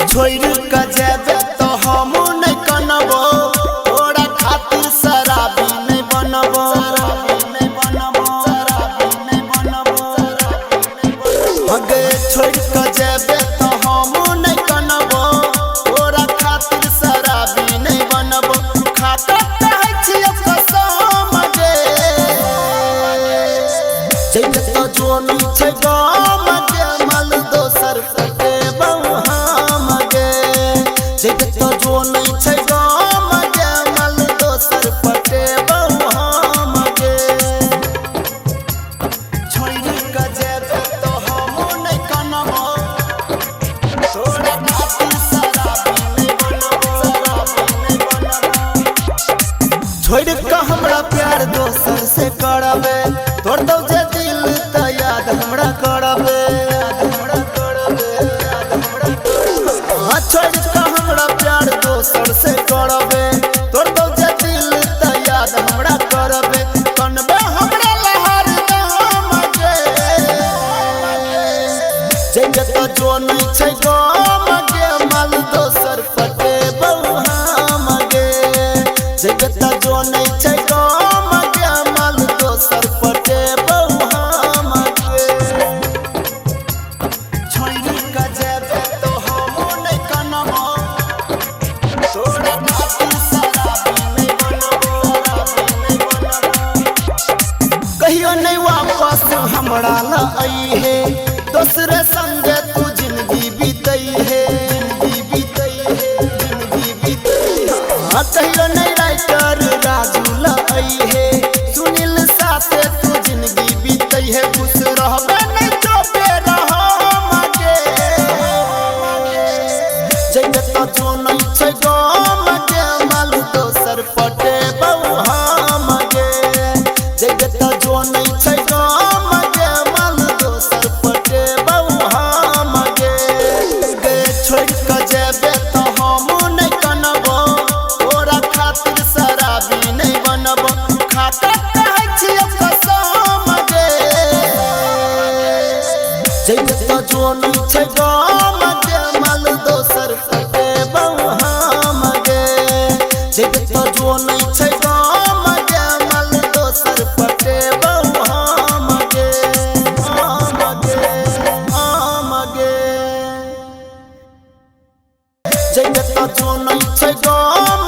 छोड़ के जेबे तो हम नहीं कनबो, तोरा खातिर शराबी नहीं बनबो, हगे छोड़ के जेबे तो हम नहीं कनबो, तोरा खातिर शराबी नहीं बनबो। खाता कहै छियै कसम गे, जइबे तो जोन छै गाम गे, मल दोसर पटे हम गे। जइबे तो जोन छै गाम गे, मल दोसर पटे हम गे। छोड़ के जेबे तो हम नहीं कनबो, तोरा खातिर शराबी नहीं बनबो, छोड़ के हमरा प्यार दोसर से करबे, तोड़ दो जे दिल त याद हमरा करबे, छोड़ के हमरा प्यार दोसर से करबे, तोड़ दो जे दिल त याद हमरा करबे। कनबे हमरा लहर गाम गे, जइबे तो जो नहीं छै गाम गे, मल दोसर पटे हम गे। जइबे तो जो नहीं छै गाम गे, मल दोसर पटे हम गे। छोड़ के जेबे तो हम नहीं कनबो, तोरा खातिर शराबी नहीं बनबो, कहियो नहीं वापस हमरा ला अइहे, दोसरे संगे तू जिंदगी बीतई है, कहियो नहीं राइटर राजू ला अइहे, सुनील साथे तू जिंदगी बीतई है। खुश रहबे नहीं चोपे रहम गे, जइबे तो जो नहीं छै गाम गे, मल दोसर पटे हम गे। जइबे तो जो नहीं छै गाम गे, मल दोसर पटे हम गे। छोड़ के जेबे तो हम नहीं कनबो, तोरा खातिर शराबी नहीं बनबो। खाता कहै छियै कसम गे, जइबे तो जो नहीं छै गाम गे, मल दोसर पटे हम गे। जइबे तो जो नहीं छै गाम गे, मल दोसर पटे हम गे, हम गे, हम गे। जइबे तो जो नहीं छै गाम